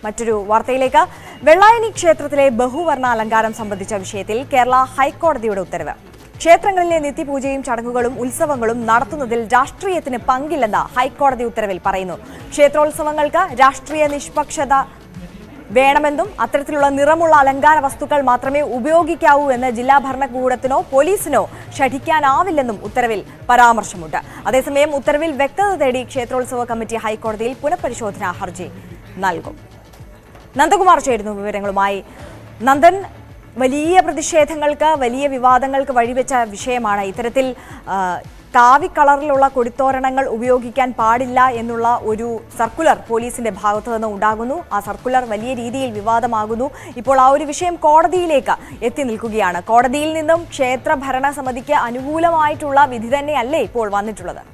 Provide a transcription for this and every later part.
മറ്റൊരു വാർത്തയിലേക്ക് വെള്ളായണി ക്ഷേത്രത്തിലെ ബഹുവർണ്ണ അലങ്കാരം സംബന്ധിച്ച വിഷയത്തിൽ കേരള ഹൈക്കോടതിയുടെ ഉത്തരവ്. ക്ഷേത്രങ്ങളിലെ നിത്യപൂജയും ചടങ്ങുകളും ഉത്സവങ്ങളും നടത്തുന്നതിൽ രാഷ്ട്രീയത്തിന് പങ്കില്ലെന്ന് ഹൈക്കോടതി ഉത്തരവിൽ പറയുന്നു. ക്ഷേത്രോത്സവങ്ങൾക്ക് രാഷ്ട്രീയ നിഷ്പക്ഷത വേണമെന്നും അത്തരത്തിലുള്ള നിറമുള്ള അലങ്കാര വസ്തുക്കൾ മാത്രമേ ഉപയോഗിക്കാവൂ എന്ന് ജില്ലാ ഭരണകൂടത്തിനോ പോലീസിനോ ശഠിക്കാനാവില്ലെന്നും ഉത്തരവിൽ പരാമർശമുണ്ട്. അതേസമയം ഉത്തരവിൽ വ്യക്തത തേടി ക്ഷേത്രോത്സവ കമ്മിറ്റി ഹൈക്കോടതിയിൽ പുനഃപരിശോധനാ ഹർജി നൽകും. നന്ദകുമാർ ചേരുന്നു വിവരങ്ങളുമായി. നന്ദൻ, വലിയ പ്രതിഷേധങ്ങൾക്ക് വലിയ വിവാദങ്ങൾക്ക് വഴിവെച്ച വിഷയമാണ് ഇത്തരത്തിൽ കാവി കളറിലുള്ള കൊടിത്തോരണങ്ങൾ ഉപയോഗിക്കാൻ പാടില്ല എന്നുള്ള ഒരു സർക്കുലർ പോലീസിന്റെ ഭാഗത്തു നിന്ന് ഉണ്ടാകുന്നു. ആ സർക്കുലർ വലിയ രീതിയിൽ വിവാദമാകുന്നു. ഇപ്പോൾ ആ ഒരു വിഷയം കോടതിയിലേക്ക് എത്തി നിൽക്കുകയാണ്. കോടതിയിൽ നിന്നും ക്ഷേത്ര ഭരണസമിതിക്ക് അനുകൂലമായിട്ടുള്ള വിധി തന്നെയല്ലേ ഇപ്പോൾ വന്നിട്ടുള്ളത്?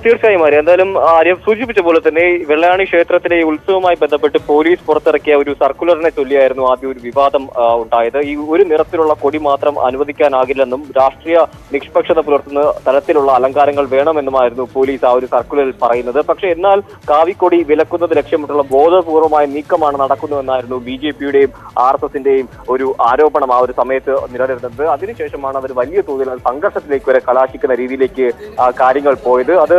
തീർച്ചയായും എന്തായാലും ആര്യം സൂചിപ്പിച്ച പോലെ തന്നെ വെള്ളായണി ക്ഷേത്രത്തിലെ ഉത്സവവുമായി ബന്ധപ്പെട്ട് പോലീസ് പുറത്തിറക്കിയ ഒരു സർക്കുലറിനെ ചൊല്ലിയായിരുന്നു ആദ്യം ഒരു വിവാദം ഉണ്ടായത്. ഈ ഒരു നിറത്തിലുള്ള കൊടി മാത്രം അനുവദിക്കാനാകില്ലെന്നും രാഷ്ട്രീയ നിഷ്പക്ഷത പുലർത്തുന്ന തരത്തിലുള്ള അലങ്കാരങ്ങൾ വേണമെന്നുമായിരുന്നു പോലീസ് ആ ഒരു സർക്കുലറിൽ പറയുന്നത്. പക്ഷേ എന്നാൽ കാവിക്കൊടി വിലക്കുന്നത് ലക്ഷ്യമിട്ടുള്ള ബോധപൂർവമായ നീക്കമാണ് നടക്കുന്നതെന്നായിരുന്നു BJPയുടെയും RSSന്റെയും ഒരു ആരോപണം ആ ഒരു സമയത്ത് നിലനിർന്നത്. അതിനുശേഷമാണ് അവർ വലിയ തോതിൽ സംഘർഷത്തിലേക്ക് വരെ കലാശിക്കുന്ന രീതിയിലേക്ക് കാര്യങ്ങൾ പോയത്. അത്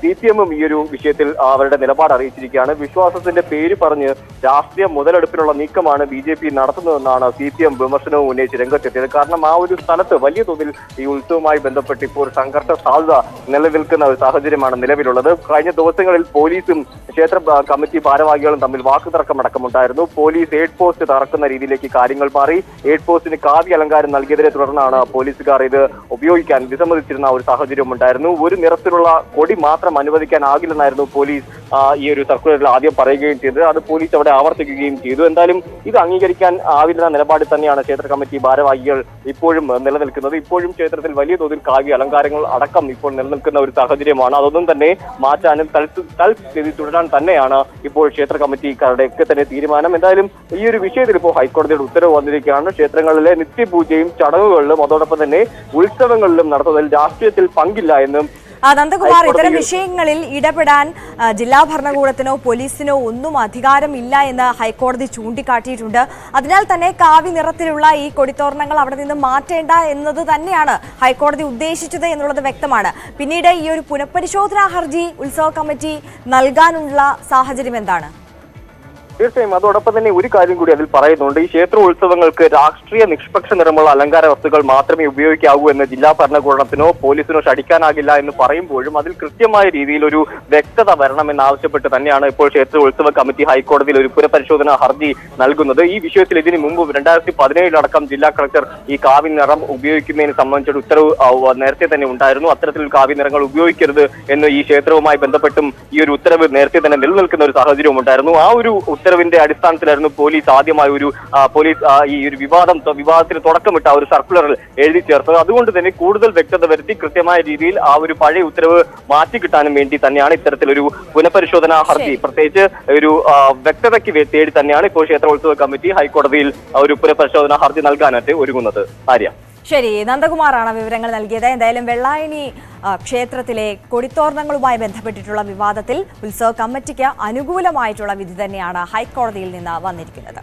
CPM ഈ ഒരു വിഷയത്തിൽ അവരുടെ നിലപാട് അറിയിച്ചിരിക്കുകയാണ്. വിശ്വാസത്തിന്റെ പേര് പറഞ്ഞ് രാഷ്ട്രീയ മുതലെടുപ്പിനുള്ള നീക്കമാണ് BJP നടത്തുന്നതെന്നാണ് CPM വിമർശനവും ഉന്നയിച്ച് രംഗത്തെത്തിയത്. കാരണം ആ ഒരു സ്ഥലത്ത് വലിയ തോതിൽ ഈ ഉത്സവവുമായി ബന്ധപ്പെട്ട് ഇപ്പോൾ സംഘർഷ സാധ്യത നിലനിൽക്കുന്ന ഒരു സാഹചര്യമാണ് നിലവിലുള്ളത്. കഴിഞ്ഞ ദിവസങ്ങളിൽ പോലീസും ക്ഷേത്ര കമ്മിറ്റി ഭാരവാഹികളും തമ്മിൽ വാക്കുതർക്കമടക്കമുണ്ടായിരുന്നു. പോലീസ് എയ്ഡ് പോസ്റ്റ് തറക്കുന്ന രീതിയിലേക്ക് കാര്യങ്ങൾ മാറി. എയ്ഡ് പോസ്റ്റിന് കാവ്യ അലങ്കാരം നൽകിയതിനെ തുടർന്നാണ് പോലീസുകാർ ഇത് ഉപയോഗിക്കാൻ വിസമ്മതിച്ചിരുന്ന ഒരു സാഹചര്യം ഉണ്ടായിരുന്നു. ഒരു നിറത്തിലുള്ള കൊടി മാത്രം അനുവദിക്കാനാകില്ലെന്നായിരുന്നു പോലീസ് ഈ ഒരു സർക്കുലറിൽ ആദ്യം പറയുകയും ചെയ്തത്. അത് പോലീസ് അവിടെ ആവർത്തിക്കുകയും ചെയ്തു. എന്തായാലും ഇത് അംഗീകരിക്കാൻ ആവില്ലെന്ന നിലപാടിൽ തന്നെയാണ് ക്ഷേത്ര കമ്മിറ്റി ഭാരവാഹികൾ ഇപ്പോഴും നിലനിൽക്കുന്നത്. ഇപ്പോഴും ക്ഷേത്രത്തിൽ വലിയ തോതിൽ കാവ്യ അലങ്കാരങ്ങൾ അടക്കം ഇപ്പോൾ നിലനിൽക്കുന്ന ഒരു സാഹചര്യമാണ്. അതൊന്നും തന്നെ മാറ്റാനും തൽസ്ഥിതി തുടരാൻ തന്നെയാണ് ഇപ്പോൾ ക്ഷേത്ര കമ്മിറ്റിക്കാരുടെ ഒക്കെ തന്നെ തീരുമാനം. എന്തായാലും ഈ ഒരു വിഷയത്തിൽ ഇപ്പോൾ ഹൈക്കോടതിയുടെ ഉത്തരവ് വന്നിരിക്കുകയാണ്. ക്ഷേത്രങ്ങളിലെ നിത്യപൂജയും ചടങ്ങുകളിലും അതോടൊപ്പം തന്നെ ഉത്സവങ്ങളിലും നടത്തുന്നതിൽ രാഷ്ട്രീയത്തിൽ പങ്കില്ല എന്നും നന്ദകുമാർ, ഇത്തരം വിഷയങ്ങളിൽ ഇടപെടാൻ ജില്ലാ ഭരണകൂടത്തിനോ പോലീസിനോ ഒന്നും അധികാരമില്ല എന്ന് ഹൈക്കോടതി ചൂണ്ടിക്കാട്ടിയിട്ടുണ്ട്. അതിനാൽ തന്നെ കാവി നിറത്തിലുള്ള ഈ കൊടിത്തോരണങ്ങൾ അവിടെ നിന്ന് മാറ്റേണ്ട എന്നത് തന്നെയാണ് ഹൈക്കോടതി ഉദ്ദേശിച്ചത് എന്നുള്ളത് വ്യക്തമാണ്. പിന്നീട് ഈ ഒരു പുനഃപരിശോധനാ ഹർജി ഉത്സവ കമ്മിറ്റി നൽകാനുള്ള സാഹചര്യം എന്താണ്? തീർച്ചയായും അതോടൊപ്പം തന്നെ ഒരു കാര്യം കൂടി അതിൽ പറയുന്നുണ്ട്. ഈ ക്ഷേത്രോത്സവങ്ങൾക്ക് രാഷ്ട്രീയ നിഷ്പക്ഷ നിറമുള്ള അലങ്കാര വസ്തുക്കൾ മാത്രമേ ഉപയോഗിക്കാവൂ എന്ന് ജില്ലാ ഭരണകൂടത്തിനോ പോലീസിനോ ശഠിക്കാനാകില്ല എന്ന് പറയുമ്പോഴും അതിൽ കൃത്യമായ രീതിയിൽ ഒരു വ്യക്തത വരണമെന്നാവശ്യപ്പെട്ട് തന്നെയാണ് ഇപ്പോൾ ക്ഷേത്രോത്സവ കമ്മിറ്റി ഹൈക്കോടതിയിൽ ഒരു പുനഃപരിശോധനാ ഹർജി നൽകുന്നത്. ഈ വിഷയത്തിൽ ഇതിനു മുമ്പ് 2017 ജില്ലാ കളക്ടർ ഈ കാവി നിറം ഉപയോഗിക്കുന്നതിന് സംബന്ധിച്ചൊരു ഉത്തരവ് നേരത്തെ തന്നെ ഉണ്ടായിരുന്നു. അത്തരത്തിൽ കാവി നിറങ്ങൾ ഉപയോഗിക്കരുത് എന്ന് ഈ ക്ഷേത്രവുമായി ബന്ധപ്പെട്ടും ഈ ഒരു ഉത്തരവ് നേരത്തെ തന്നെ നിലനിൽക്കുന്ന ഒരു സാഹചര്യവും ഉണ്ടായിരുന്നു. ആ ഒരു ഉത്തരവിന്റെ അടിസ്ഥാനത്തിലായിരുന്നു പോലീസ് ആദ്യമായി ഈ ഒരു വിവാദത്തിന് തുടക്കമിട്ട ഒരു സർക്കുലറിൽ എഴുതി ചേർത്തത്. അതുകൊണ്ട് തന്നെ കൂടുതൽ വ്യക്തത വരുത്തി കൃത്യമായ രീതിയിൽ ആ ഒരു പഴയ ഉത്തരവ് മാറ്റിക്കിട്ടാനും വേണ്ടി തന്നെയാണ് ഇത്തരത്തിലൊരു പുനഃപരിശോധനാ ഹർജി, പ്രത്യേകിച്ച് ഒരു വ്യക്തതയ്ക്ക് തേടി തന്നെയാണ് ഇപ്പോൾ ക്ഷേത്രോത്സവ കമ്മിറ്റി ഹൈക്കോടതിയിൽ ഒരു പുനഃപരിശോധനാ ഹർജി നൽകാനായിട്ട് ഒരുങ്ങുന്നത്. ആര്യ, ശരി, നന്ദകുമാറാണ് വിവരങ്ങൾ നൽകിയത്. എന്തായാലും വെള്ളായണി ക്ഷേത്രത്തിലെ കൊടിത്തോരണങ്ങളുമായി ബന്ധപ്പെട്ടിട്ടുള്ള വിവാദത്തിൽ ഉത്സവ കമ്മിറ്റിക്ക് അനുകൂലമായിട്ടുള്ള വിധി തന്നെയാണ് ഹൈക്കോടതിയിൽ നിന്ന് വന്നിരിക്കുന്നത്.